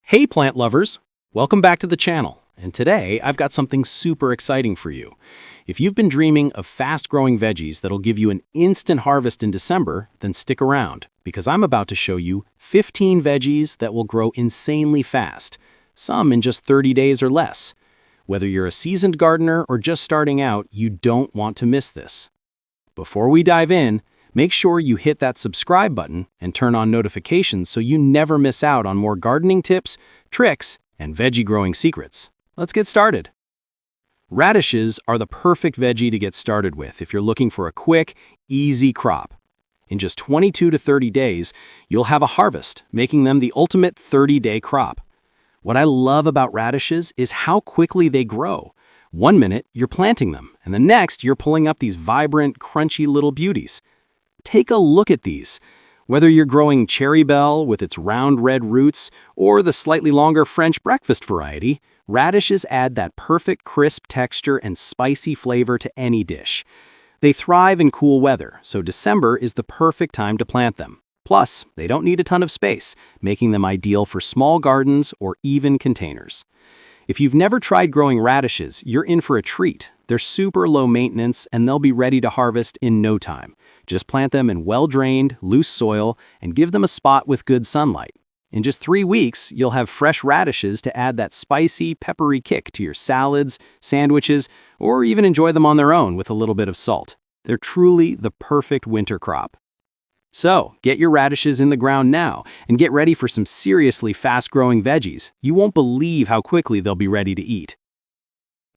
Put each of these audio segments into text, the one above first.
Hey plant lovers! Welcome back to the channel, and today I've got something super exciting for you. If you've been dreaming of fast-growing veggies that'll give you an instant harvest in December, then stick around, because I'm about to show you 15 veggies that will grow insanely fast, some in just 30 days or less. Whether you're a seasoned gardener or just starting out, you don't want to miss this. Before we dive in, make sure you hit that subscribe button and turn on notifications so you never miss out on more gardening tips, tricks, and veggie growing secrets. Let's get started. Radishes are the perfect veggie to get started with if you're looking for a quick, easy crop. In just 22 to 30 days, you'll have a harvest, making them the ultimate 30-day crop. What I love about radishes is how quickly they grow. 1 minute, you're planting them, and the next, you're pulling up these vibrant, crunchy little beauties. Take a look at these. Whether you're growing Cherry Belle with its round red roots or the slightly longer French breakfast variety, radishes add that perfect crisp texture and spicy flavor to any dish. They thrive in cool weather, so December is the perfect time to plant them. Plus, they don't need a ton of space, making them ideal for small gardens or even containers. If you've never tried growing radishes, you're in for a treat. They're super low maintenance and they'll be ready to harvest in no time. Just plant them in well-drained, loose soil and give them a spot with good sunlight. In just 3 weeks, you'll have fresh radishes to add that spicy, peppery kick to your salads, sandwiches, or even enjoy them on their own with a little bit of salt. They're truly the perfect winter crop. So, get your radishes in the ground now and get ready for some seriously fast-growing veggies. You won't believe how quickly they'll be ready to eat.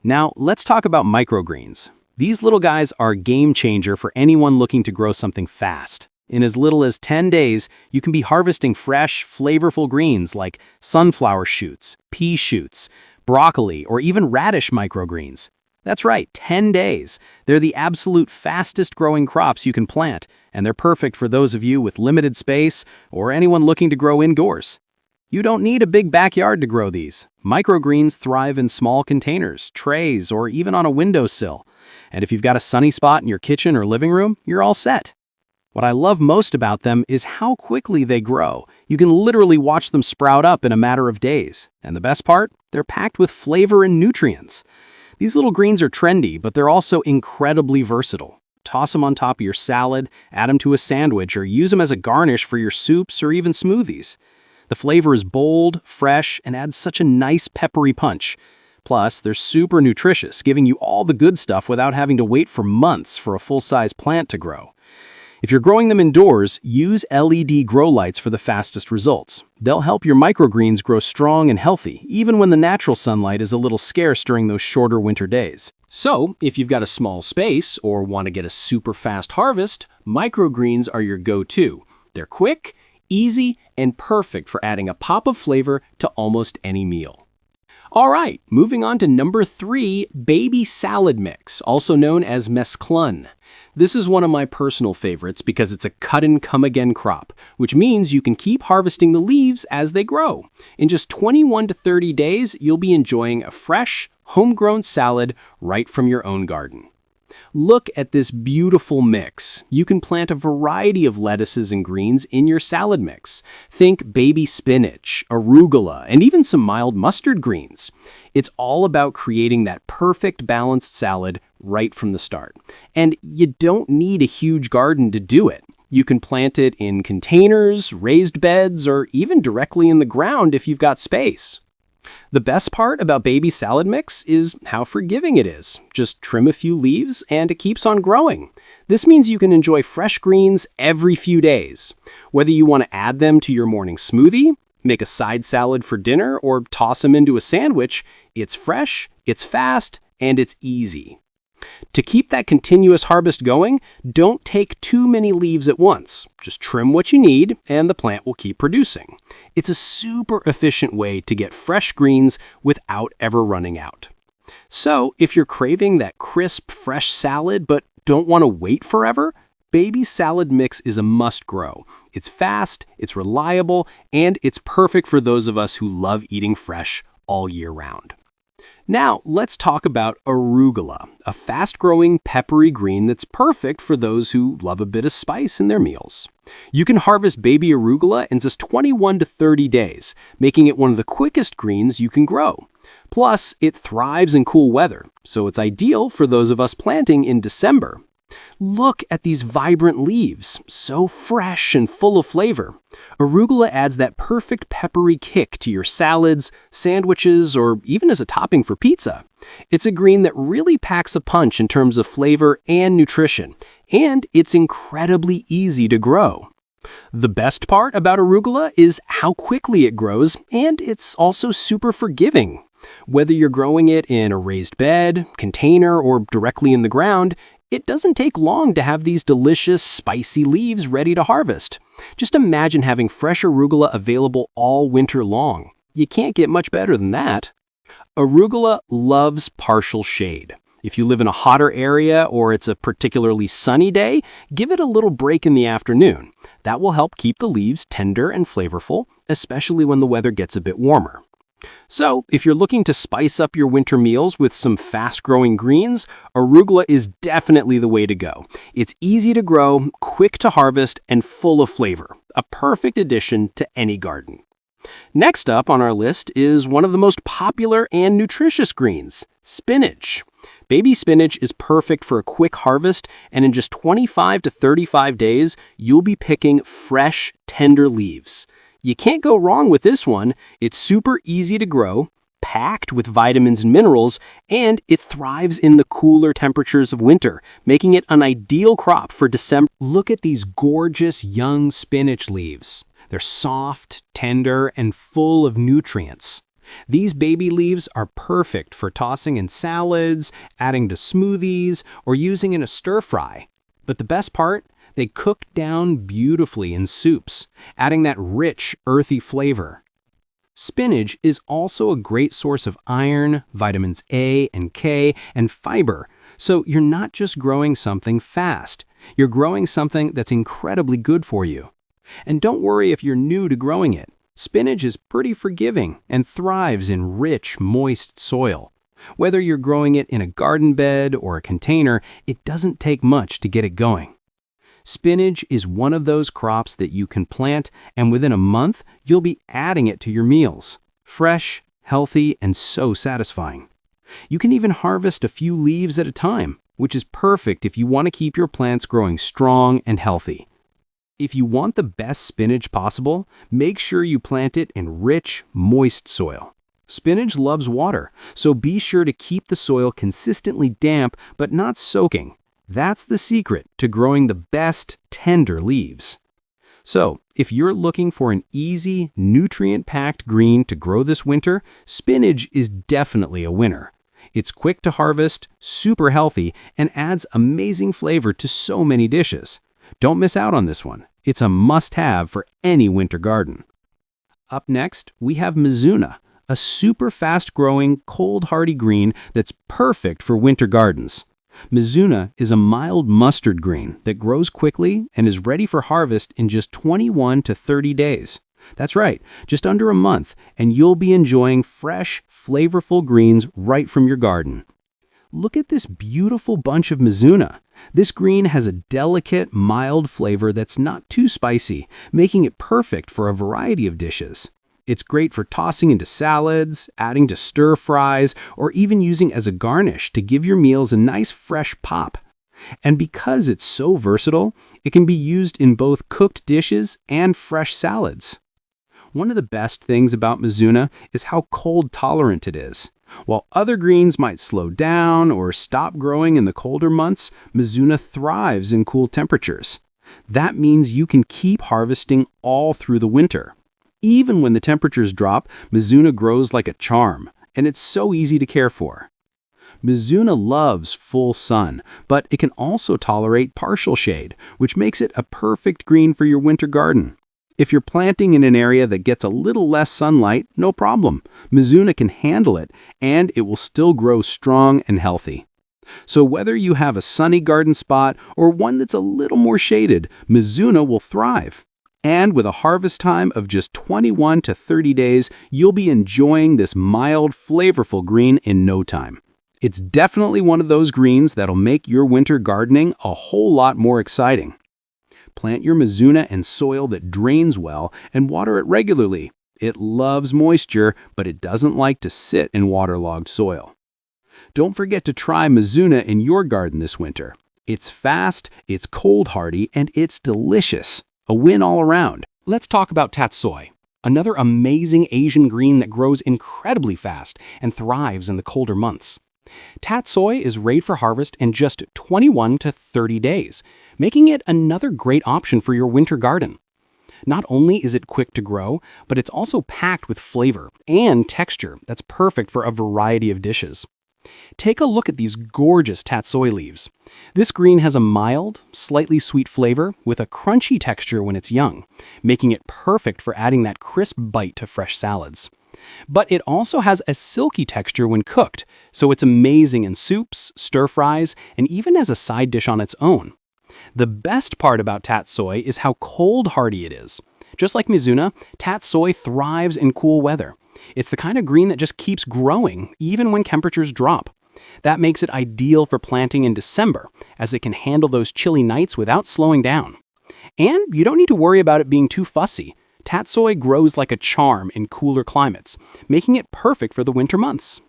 Now, let's talk about microgreens. These little guys are a game changer for anyone looking to grow something fast. In as little as 10 days, you can be harvesting fresh, flavorful greens like sunflower shoots, pea shoots, broccoli, or even radish microgreens. That's right, 10 days. They're the absolute fastest growing crops you can plant, and they're perfect for those of you with limited space or anyone looking to grow indoors. You don't need a big backyard to grow these. Microgreens thrive in small containers, trays, or even on a windowsill. And if you've got a sunny spot in your kitchen or living room, you're all set. What I love most about them is how quickly they grow. You can literally watch them sprout up in a matter of days. And the best part? They're packed with flavor and nutrients. These little greens are trendy, but they're also incredibly versatile. Toss them on top of your salad, add them to a sandwich, or use them as a garnish for your soups or even smoothies. The flavor is bold, fresh, and adds such a nice peppery punch. Plus, they're super nutritious, giving you all the good stuff without having to wait for months for a full-size plant to grow. If you're growing them indoors, use LED grow lights for the fastest results. They'll help your microgreens grow strong and healthy, even when the natural sunlight is a little scarce during those shorter winter days. So, if you've got a small space or want to get a super fast harvest, microgreens are your go-to. They're quick, easy, and perfect for adding a pop of flavor to almost any meal. All right, moving on to number 3, baby salad mix, also known as mesclun. This is one of my personal favorites because it's a cut-and-come-again crop, which means you can keep harvesting the leaves as they grow. In just 21 to 30 days, you'll be enjoying a fresh, homegrown salad right from your own garden. Look at this beautiful mix. You can plant a variety of lettuces and greens in your salad mix. Think baby spinach, arugula, and even some mild mustard greens. It's all about creating that perfect balanced salad right from the start. And you don't need a huge garden to do it. You can plant it in containers, raised beds, or even directly in the ground if you've got space. The best part about baby salad mix is how forgiving it is. Just trim a few leaves and it keeps on growing. This means you can enjoy fresh greens every few days. Whether you want to add them to your morning smoothie, make a side salad for dinner, or toss them into a sandwich, it's fresh, it's fast, and it's easy. To keep that continuous harvest going, don't take too many leaves at once. Just trim what you need and the plant will keep producing. It's a super efficient way to get fresh greens without ever running out. So, if you're craving that crisp, fresh salad but don't want to wait forever, baby salad mix is a must-grow. It's fast, it's reliable, and it's perfect for those of us who love eating fresh all year round. Now, let's talk about arugula, a fast-growing peppery green that's perfect for those who love a bit of spice in their meals. You can harvest baby arugula in just 21 to 30 days, making it one of the quickest greens you can grow. Plus, it thrives in cool weather, so it's ideal for those of us planting in December. Look at these vibrant leaves, so fresh and full of flavor. Arugula adds that perfect peppery kick to your salads, sandwiches, or even as a topping for pizza. It's a green that really packs a punch in terms of flavor and nutrition, and it's incredibly easy to grow. The best part about arugula is how quickly it grows, and it's also super forgiving. Whether you're growing it in a raised bed, container, or directly in the ground, it doesn't take long to have these delicious, spicy leaves ready to harvest. Just imagine having fresh arugula available all winter long. You can't get much better than that. Arugula loves partial shade. If you live in a hotter area or it's a particularly sunny day, give it a little break in the afternoon. That will help keep the leaves tender and flavorful, especially when the weather gets a bit warmer. So, if you're looking to spice up your winter meals with some fast-growing greens, arugula is definitely the way to go. It's easy to grow, quick to harvest, and full of flavor. A perfect addition to any garden. Next up on our list is one of the most popular and nutritious greens, spinach. Baby spinach is perfect for a quick harvest, and in just 25 to 35 days, you'll be picking fresh, tender leaves. You can't go wrong with this one. It's super easy to grow, packed with vitamins and minerals, and it thrives in the cooler temperatures of winter, making it an ideal crop for December. Look at these gorgeous young spinach leaves. They're soft, tender, and full of nutrients. These baby leaves are perfect for tossing in salads, adding to smoothies, or using in a stir-fry. But the best part? They cook down beautifully in soups, adding that rich, earthy flavor. Spinach is also a great source of iron, vitamins A and K, and fiber, so you're not just growing something fast. You're growing something that's incredibly good for you. And don't worry if you're new to growing it. Spinach is pretty forgiving and thrives in rich, moist soil. Whether you're growing it in a garden bed or a container, it doesn't take much to get it going. Spinach is one of those crops that you can plant, and within a month, you'll be adding it to your meals. Fresh, healthy, and so satisfying. You can even harvest a few leaves at a time, which is perfect if you want to keep your plants growing strong and healthy. If you want the best spinach possible, make sure you plant it in rich, moist soil. Spinach loves water, so be sure to keep the soil consistently damp but not soaking. That's the secret to growing the best, tender leaves. So, if you're looking for an easy, nutrient-packed green to grow this winter, spinach is definitely a winner. It's quick to harvest, super healthy, and adds amazing flavor to so many dishes. Don't miss out on this one. It's a must-have for any winter garden. Up next, we have Mizuna, a super fast-growing, cold-hardy green that's perfect for winter gardens. Mizuna is a mild mustard green that grows quickly and is ready for harvest in just 21 to 30 days. That's right, just under a month, and you'll be enjoying fresh, flavorful greens right from your garden. Look at this beautiful bunch of Mizuna. This green has a delicate, mild flavor that's not too spicy, making it perfect for a variety of dishes. It's great for tossing into salads, adding to stir-fries, or even using as a garnish to give your meals a nice fresh pop. And because it's so versatile, it can be used in both cooked dishes and fresh salads. One of the best things about Mizuna is how cold tolerant it is. While other greens might slow down or stop growing in the colder months, Mizuna thrives in cool temperatures. That means you can keep harvesting all through the winter. Even when the temperatures drop, Mizuna grows like a charm, and it's so easy to care for. Mizuna loves full sun, but it can also tolerate partial shade, which makes it a perfect green for your winter garden. If you're planting in an area that gets a little less sunlight, no problem. Mizuna can handle it, and it will still grow strong and healthy. So whether you have a sunny garden spot or one that's a little more shaded, Mizuna will thrive. And with a harvest time of just 21 to 30 days, you'll be enjoying this mild, flavorful green in no time. It's definitely one of those greens that'll make your winter gardening a whole lot more exciting. Plant your Mizuna in soil that drains well and water it regularly. It loves moisture, but it doesn't like to sit in waterlogged soil. Don't forget to try Mizuna in your garden this winter. It's fast, it's cold hardy, and it's delicious. A win all around. Let's talk about Tatsoi, another amazing Asian green that grows incredibly fast and thrives in the colder months. Tatsoi is ready for harvest in just 21 to 30 days, making it another great option for your winter garden. Not only is it quick to grow, but it's also packed with flavor and texture that's perfect for a variety of dishes. Take a look at these gorgeous Tatsoi leaves. This green has a mild, slightly sweet flavor with a crunchy texture when it's young, making it perfect for adding that crisp bite to fresh salads. But it also has a silky texture when cooked, so it's amazing in soups, stir-fries, and even as a side dish on its own. The best part about Tatsoi is how cold hardy it is. Just like Mizuna, Tatsoi thrives in cool weather. It's the kind of green that just keeps growing, even when temperatures drop. That makes it ideal for planting in December, as it can handle those chilly nights without slowing down. And you don't need to worry about it being too fussy. Tatsoi grows like a charm in cooler climates, making it perfect for the winter months.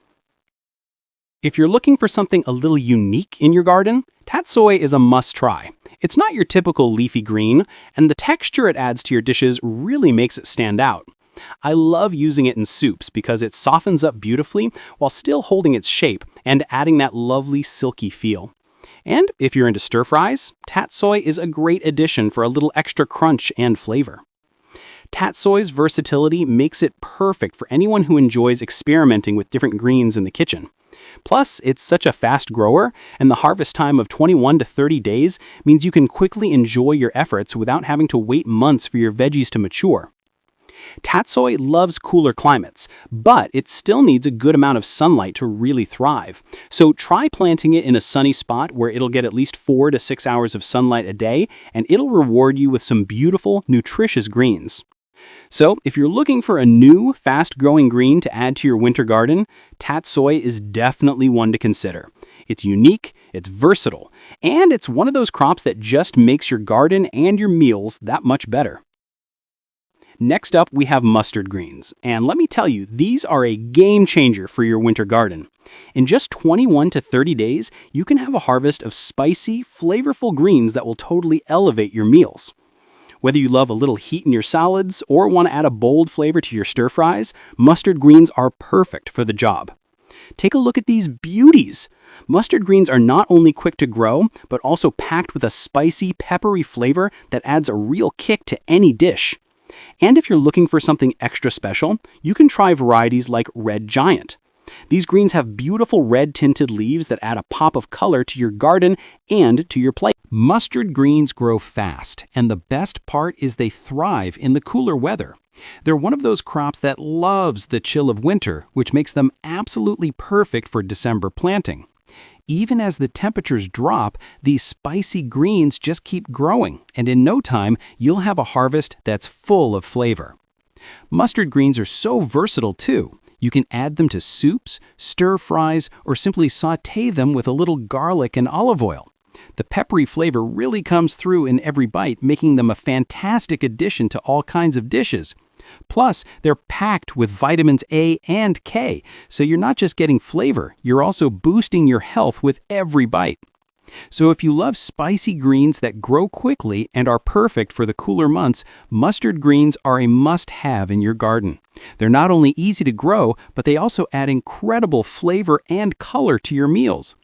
If you're looking for something a little unique in your garden, Tatsoi is a must-try. It's not your typical leafy green, and the texture it adds to your dishes really makes it stand out. I love using it in soups because it softens up beautifully while still holding its shape and adding that lovely silky feel. And if you're into stir-fries, Tatsoi is a great addition for a little extra crunch and flavor. Tatsoi's versatility makes it perfect for anyone who enjoys experimenting with different greens in the kitchen. Plus, it's such a fast grower, and the harvest time of 21 to 30 days means you can quickly enjoy your efforts without having to wait months for your veggies to mature. Tatsoi loves cooler climates, but it still needs a good amount of sunlight to really thrive. So try planting it in a sunny spot where it'll get at least 4 to 6 hours of sunlight a day, and it'll reward you with some beautiful, nutritious greens. So if you're looking for a new, fast-growing green to add to your winter garden, Tatsoi is definitely one to consider. It's unique, it's versatile, and it's one of those crops that just makes your garden and your meals that much better. Next up, we have mustard greens, and let me tell you, these are a game changer for your winter garden. In just 21 to 30 days, you can have a harvest of spicy, flavorful greens that will totally elevate your meals. Whether you love a little heat in your salads or want to add a bold flavor to your stir-fries, mustard greens are perfect for the job. Take a look at these beauties. Mustard greens are not only quick to grow, but also packed with a spicy, peppery flavor that adds a real kick to any dish. And if you're looking for something extra special, you can try varieties like Red Giant. These greens have beautiful red-tinted leaves that add a pop of color to your garden and to your plate. Mustard greens grow fast, and the best part is they thrive in the cooler weather. They're one of those crops that loves the chill of winter, which makes them absolutely perfect for December planting. Even as the temperatures drop, these spicy greens just keep growing, and in no time, you'll have a harvest that's full of flavor. Mustard greens are so versatile too. You can add them to soups, stir-fries, or simply sauté them with a little garlic and olive oil. The peppery flavor really comes through in every bite, making them a fantastic addition to all kinds of dishes. Plus, they're packed with vitamins A and K, so you're not just getting flavor, you're also boosting your health with every bite. So if you love spicy greens that grow quickly and are perfect for the cooler months, mustard greens are a must-have in your garden. They're not only easy to grow, but they also add incredible flavor and color to your meals.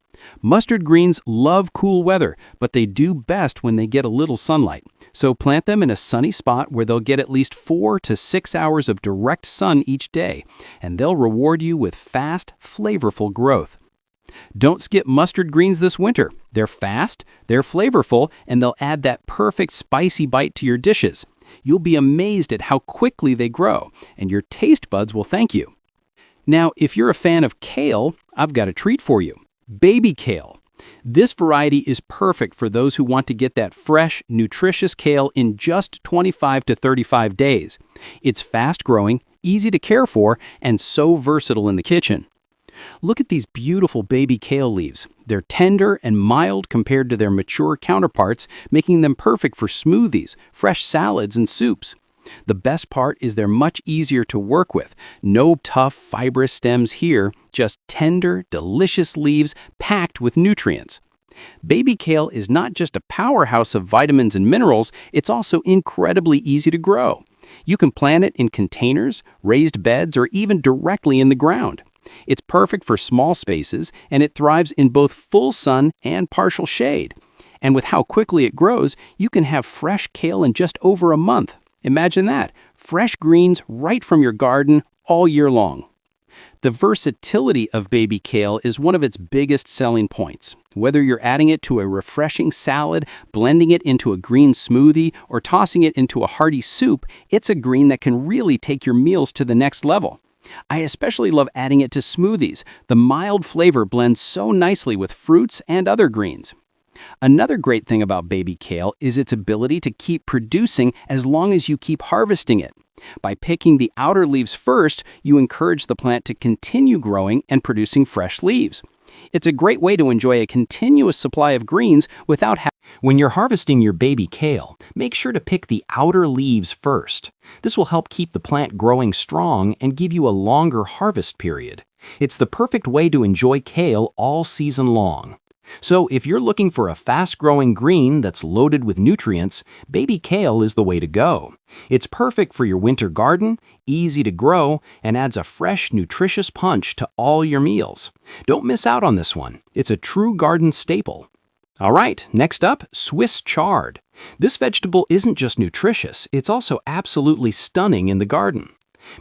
Mustard greens love cool weather, but they do best when they get a little sunlight. So plant them in a sunny spot where they'll get at least 4 to 6 hours of direct sun each day, and they'll reward you with fast, flavorful growth. Don't skip mustard greens this winter. They're fast, they're flavorful, and they'll add that perfect spicy bite to your dishes. You'll be amazed at how quickly they grow, and your taste buds will thank you. Now, if you're a fan of kale, I've got a treat for you. Baby kale. This variety is perfect for those who want to get that fresh, nutritious kale in just 25 to 35 days. It's fast-growing, easy to care for, and so versatile in the kitchen. Look at these beautiful baby kale leaves. They're tender and mild compared to their mature counterparts, making them perfect for smoothies, fresh salads, and soups. The best part is they're much easier to work with. No tough, fibrous stems here, just tender, delicious leaves packed with nutrients. Baby kale is not just a powerhouse of vitamins and minerals, it's also incredibly easy to grow. You can plant it in containers, raised beds, or even directly in the ground. It's perfect for small spaces, and it thrives in both full sun and partial shade. And with how quickly it grows, you can have fresh kale in just over a month. Imagine that, fresh greens right from your garden all year long. The versatility of baby kale is one of its biggest selling points. Whether you're adding it to a refreshing salad, blending it into a green smoothie, or tossing it into a hearty soup, it's a green that can really take your meals to the next level. I especially love adding it to smoothies. The mild flavor blends so nicely with fruits and other greens. Another great thing about baby kale is its ability to keep producing as long as you keep harvesting it. By picking the outer leaves first, you encourage the plant to continue growing and producing fresh leaves. It's a great way to enjoy a continuous supply of greens without having. When you're harvesting your baby kale, make sure to pick the outer leaves first. This will help keep the plant growing strong and give you a longer harvest period. It's the perfect way to enjoy kale all season long. So if you're looking for a fast-growing green that's loaded with nutrients, baby kale is the way to go. It's perfect for your winter garden, easy to grow, and adds a fresh, nutritious punch to all your meals. Don't miss out on this one. It's a true garden staple. All right, next up, Swiss chard. This vegetable isn't just nutritious, it's also absolutely stunning in the garden.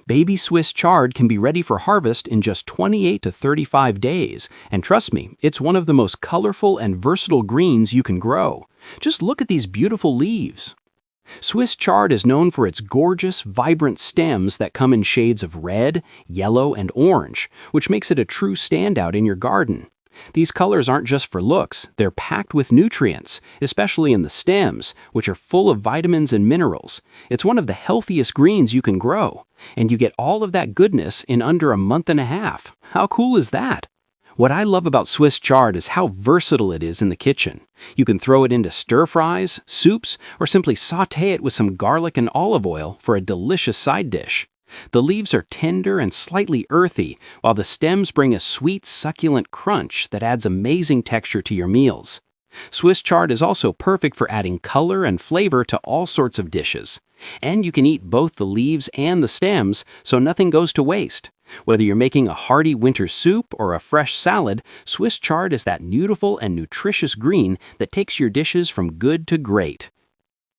Baby Swiss chard can be ready for harvest in just 28 to 35 days, and trust me, it's one of the most colorful and versatile greens you can grow. Just look at these beautiful leaves. Swiss chard is known for its gorgeous, vibrant stems that come in shades of red, yellow, and orange, which makes it a true standout in your garden. These colors aren't just for looks, they're packed with nutrients, especially in the stems, which are full of vitamins and minerals. It's one of the healthiest greens you can grow, and you get all of that goodness in under a month and a half. How cool is that? What I love about Swiss chard is how versatile it is in the kitchen. You can throw it into stir-fries, soups, or simply sauté it with some garlic and olive oil for a delicious side dish. The leaves are tender and slightly earthy, while the stems bring a sweet, succulent crunch that adds amazing texture to your meals. Swiss chard is also perfect for adding color and flavor to all sorts of dishes. And you can eat both the leaves and the stems, so nothing goes to waste. Whether you're making a hearty winter soup or a fresh salad, Swiss chard is that beautiful and nutritious green that takes your dishes from good to great.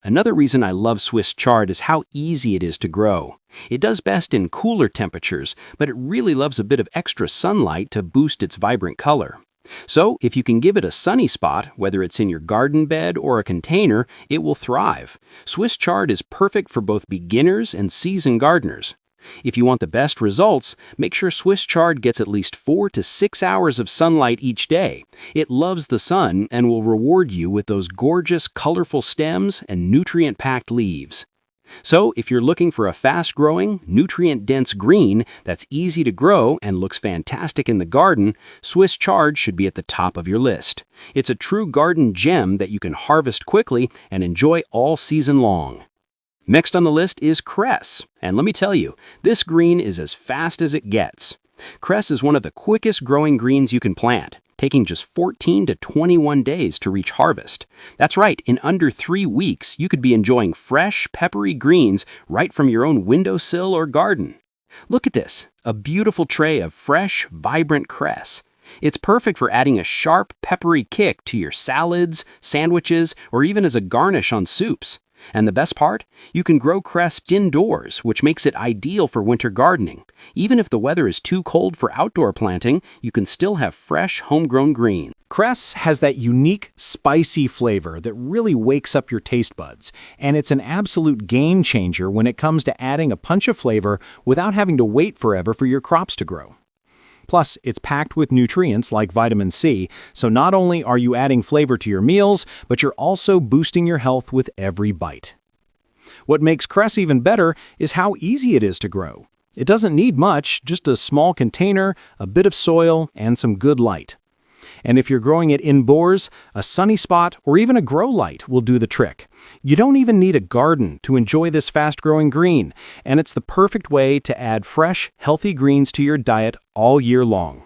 Another reason I love Swiss chard is how easy it is to grow. It does best in cooler temperatures, but it really loves a bit of extra sunlight to boost its vibrant color. So, if you can give it a sunny spot, whether it's in your garden bed or a container, it will thrive. Swiss chard is perfect for both beginners and seasoned gardeners. If you want the best results, make sure Swiss chard gets at least 4 to 6 hours of sunlight each day. It loves the sun and will reward you with those gorgeous, colorful stems and nutrient-packed leaves. So, if you're looking for a fast-growing, nutrient-dense green that's easy to grow and looks fantastic in the garden, Swiss chard should be at the top of your list. It's a true garden gem that you can harvest quickly and enjoy all season long. Next on the list is cress, and let me tell you, this green is as fast as it gets. Cress is one of the quickest growing greens you can plant, taking just 14 to 21 days to reach harvest. That's right, in under 3 weeks, you could be enjoying fresh, peppery greens right from your own windowsill or garden. Look at this, a beautiful tray of fresh, vibrant cress. It's perfect for adding a sharp, peppery kick to your salads, sandwiches, or even as a garnish on soups. And the best part? You can grow cress indoors, which makes it ideal for winter gardening. Even if the weather is too cold for outdoor planting, you can still have fresh, homegrown greens. Cress has that unique, spicy flavor that really wakes up your taste buds, and it's an absolute game changer when it comes to adding a punch of flavor without having to wait forever for your crops to grow. Plus, it's packed with nutrients like vitamin C, so not only are you adding flavor to your meals, but you're also boosting your health with every bite. What makes Cress even better is how easy it is to grow. It doesn't need much, just a small container, a bit of soil, and some good light. And if you're growing it indoors, a sunny spot or even a grow light will do the trick. You don't even need a garden to enjoy this fast-growing green, and it's the perfect way to add fresh, healthy greens to your diet all year long.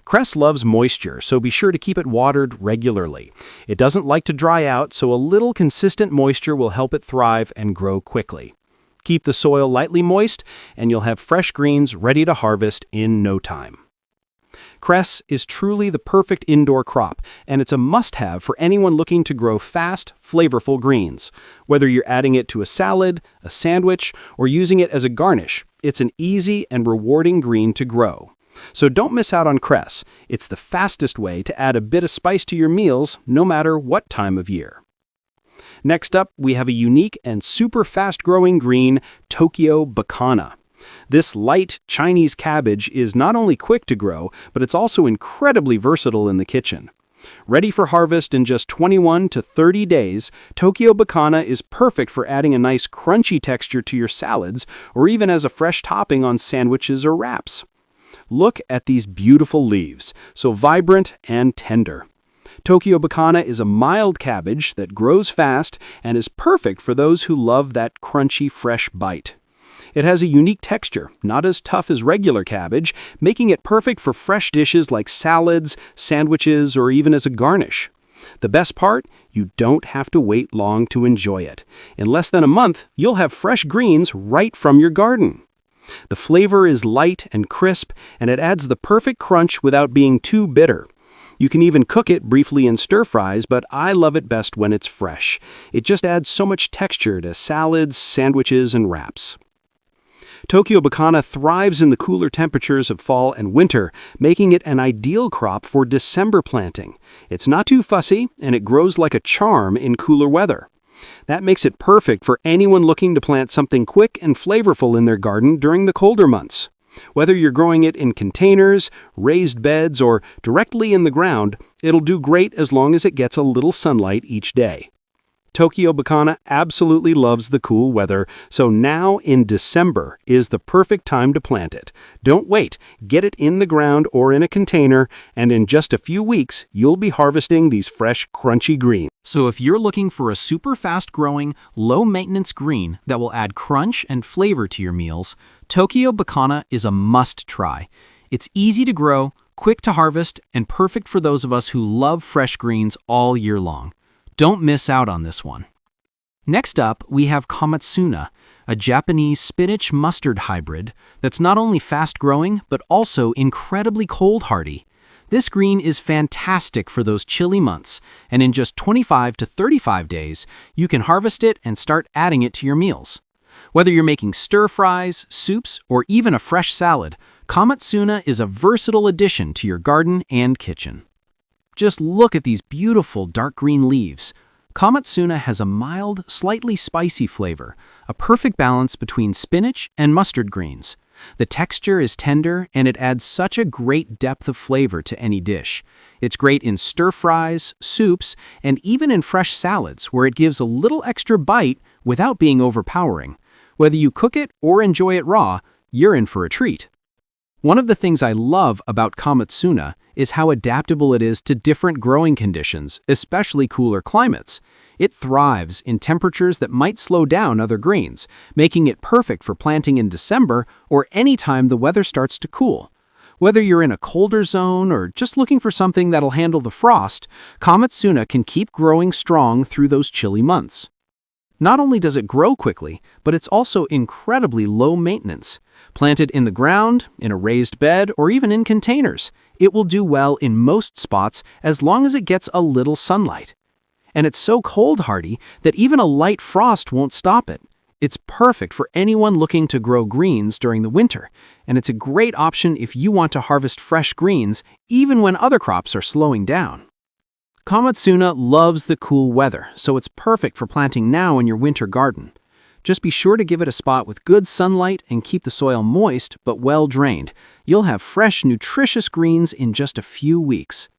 Cress loves moisture, so be sure to keep it watered regularly. It doesn't like to dry out, so a little consistent moisture will help it thrive and grow quickly. Keep the soil lightly moist, and you'll have fresh greens ready to harvest in no time. Cress is truly the perfect indoor crop, and it's a must-have for anyone looking to grow fast, flavorful greens. Whether you're adding it to a salad, a sandwich, or using it as a garnish, it's an easy and rewarding green to grow. So don't miss out on Cress. It's the fastest way to add a bit of spice to your meals, no matter what time of year. Next up, we have a unique and super fast-growing green, Tokyo bakana. This light Chinese cabbage is not only quick to grow, but it's also incredibly versatile in the kitchen. Ready for harvest in just 21 to 30 days, Tokyo bakana is perfect for adding a nice crunchy texture to your salads or even as a fresh topping on sandwiches or wraps. Look at these beautiful leaves, so vibrant and tender. Tokyo bakana is a mild cabbage that grows fast and is perfect for those who love that crunchy, fresh bite. It has a unique texture, not as tough as regular cabbage, making it perfect for fresh dishes like salads, sandwiches, or even as a garnish. The best part? You don't have to wait long to enjoy it. In less than a month, you'll have fresh greens right from your garden. The flavor is light and crisp, and it adds the perfect crunch without being too bitter. You can even cook it briefly in stir-fries, but I love it best when it's fresh. It just adds so much texture to salads, sandwiches, and wraps. Tokyo bakana thrives in the cooler temperatures of fall and winter, making it an ideal crop for December planting. It's not too fussy, and it grows like a charm in cooler weather. That makes it perfect for anyone looking to plant something quick and flavorful in their garden during the colder months. Whether you're growing it in containers, raised beds, or directly in the ground, it'll do great as long as it gets a little sunlight each day. Tokyo bakana absolutely loves the cool weather, so now in December is the perfect time to plant it. Don't wait, get it in the ground or in a container, and in just a few weeks, you'll be harvesting these fresh, crunchy greens. So if you're looking for a super fast-growing, low-maintenance green that will add crunch and flavor to your meals, Tokyo bakana is a must-try. It's easy to grow, quick to harvest, and perfect for those of us who love fresh greens all year long. Don't miss out on this one. Next up, we have Komatsuna, a Japanese spinach mustard hybrid that's not only fast-growing, but also incredibly cold-hardy. This green is fantastic for those chilly months, and in just 25 to 35 days, you can harvest it and start adding it to your meals. Whether you're making stir-fries, soups, or even a fresh salad, Komatsuna is a versatile addition to your garden and kitchen. Just look at these beautiful dark green leaves. Komatsuna has a mild, slightly spicy flavor, a perfect balance between spinach and mustard greens. The texture is tender, and it adds such a great depth of flavor to any dish. It's great in stir-fries, soups, and even in fresh salads, where it gives a little extra bite without being overpowering. Whether you cook it or enjoy it raw, you're in for a treat. One of the things I love about Komatsuna is how adaptable it is to different growing conditions, especially cooler climates. It thrives in temperatures that might slow down other greens, making it perfect for planting in December or any time the weather starts to cool. Whether you're in a colder zone or just looking for something that'll handle the frost, Komatsuna can keep growing strong through those chilly months. Not only does it grow quickly, but it's also incredibly low maintenance. Planted in the ground, in a raised bed, or even in containers, it will do well in most spots as long as it gets a little sunlight. And it's so cold-hardy that even a light frost won't stop it. It's perfect for anyone looking to grow greens during the winter, and it's a great option if you want to harvest fresh greens even when other crops are slowing down. Komatsuna loves the cool weather, so it's perfect for planting now in your winter garden. Just be sure to give it a spot with good sunlight and keep the soil moist but well drained. You'll have fresh, nutritious greens in just a few weeks.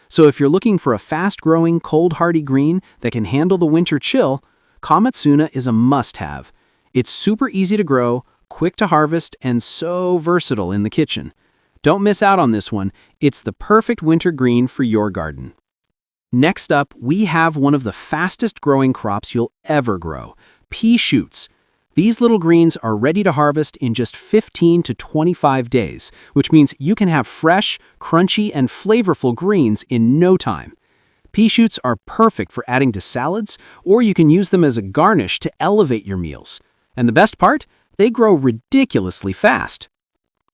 So if you're looking for a fast-growing, cold-hardy green that can handle the winter chill, Komatsuna is a must-have. It's super easy to grow, quick to harvest, and so versatile in the kitchen. Don't miss out on this one. It's the perfect winter green for your garden. Next up, we have one of the fastest-growing crops you'll ever grow, Peashoots. These little greens are ready to harvest in just 15 to 25 days, which means you can have fresh, crunchy, and flavorful greens in no time. Peashoots are perfect for adding to salads, or you can use them as a garnish to elevate your meals. And the best part? They grow ridiculously fast.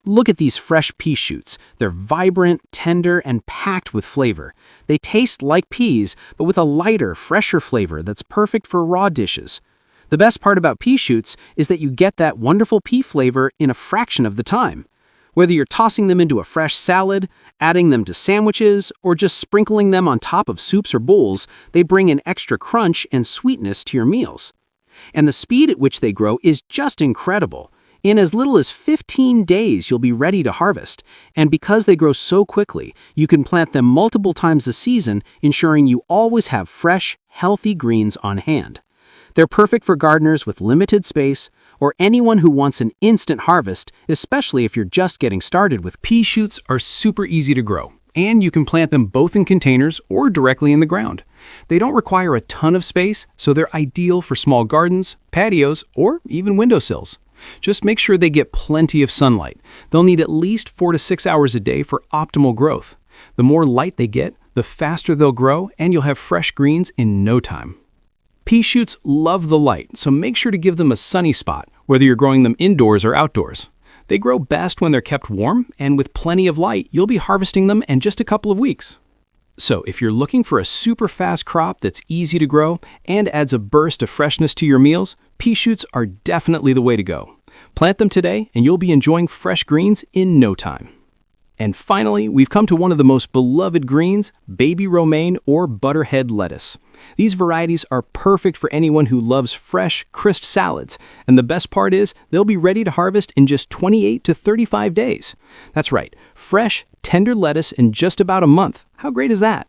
Look at these fresh peashoots. They're vibrant, tender, and packed with flavor. They taste like peas, but with a lighter, fresher flavor that's perfect for raw dishes. The best part about peashoots is that you get that wonderful pea flavor in a fraction of the time. Whether you're tossing them into a fresh salad, adding them to sandwiches, or just sprinkling them on top of soups or bowls, they bring an extra crunch and sweetness to your meals. And the speed at which they grow is just incredible. In as little as 15 days, you'll be ready to harvest. And because they grow so quickly, you can plant them multiple times a season, ensuring you always have fresh, healthy greens on hand. They're perfect for gardeners with limited space or anyone who wants an instant harvest, especially if you're just getting started with. Peashoots are super easy to grow, and you can plant them both in containers or directly in the ground. They don't require a ton of space, so they're ideal for small gardens, patios, or even windowsills. Just make sure they get plenty of sunlight. They'll need at least 4 to 6 hours a day for optimal growth. The more light they get, the faster they'll grow, and you'll have fresh greens in no time. Peashoots love the light, so make sure to give them a sunny spot, whether you're growing them indoors or outdoors. They grow best when they're kept warm, and with plenty of light, you'll be harvesting them in just a couple of weeks. So if you're looking for a super fast crop that's easy to grow and adds a burst of freshness to your meals, Peashoots are definitely the way to go. Plant them today, and you'll be enjoying fresh greens in no time. And finally, we've come to one of the most beloved greens, baby romaine or butterhead lettuce. These varieties are perfect for anyone who loves fresh, crisp salads, and the best part is they'll be ready to harvest in just 28 to 35 days. That's right, fresh, tender lettuce in just about a month. How great is that?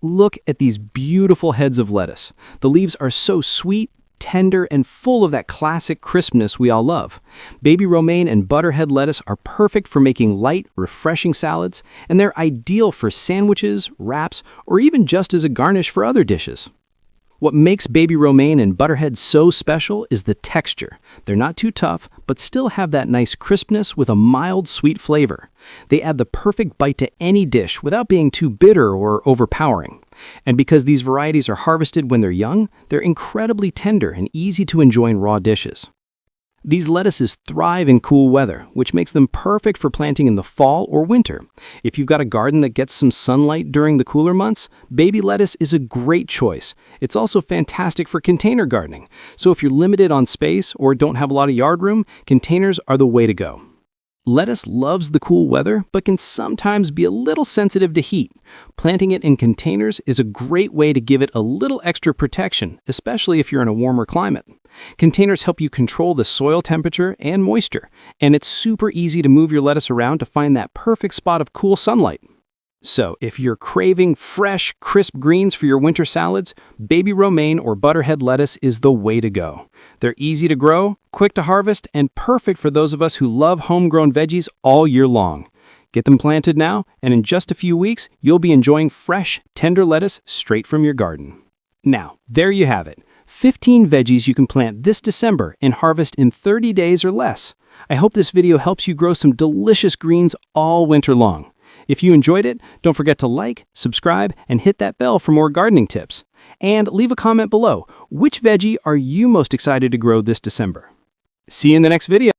Look at these beautiful heads of lettuce. The leaves are so sweet, tender, and full of that classic crispness we all love. Baby romaine and butterhead lettuce are perfect for making light, refreshing salads, and they're ideal for sandwiches, wraps, or even just as a garnish for other dishes. What makes baby romaine and butterhead so special is the texture. They're not too tough, but still have that nice crispness with a mild, sweet flavor. They add the perfect bite to any dish without being too bitter or overpowering. And because these varieties are harvested when they're young, they're incredibly tender and easy to enjoy in raw dishes. These lettuces thrive in cool weather, which makes them perfect for planting in the fall or winter. If you've got a garden that gets some sunlight during the cooler months, baby lettuce is a great choice. It's also fantastic for container gardening. So if you're limited on space or don't have a lot of yard room, containers are the way to go. Lettuce loves the cool weather, but can sometimes be a little sensitive to heat. Planting it in containers is a great way to give it a little extra protection, especially if you're in a warmer climate. Containers help you control the soil temperature and moisture, and it's super easy to move your lettuce around to find that perfect spot of cool sunlight. So, if you're craving fresh, crisp greens for your winter salads, baby romaine or butterhead lettuce is the way to go. They're easy to grow, quick to harvest, and perfect for those of us who love homegrown veggies all year long. Get them planted now, and in just a few weeks, you'll be enjoying fresh, tender lettuce straight from your garden. Now, there you have it. 15 veggies you can plant this December and harvest in 30 days or less. I hope this video helps you grow some delicious greens all winter long. If you enjoyed it, don't forget to like, subscribe, and hit that bell for more gardening tips. And leave a comment below. Which veggie are you most excited to grow this December? See you in the next video.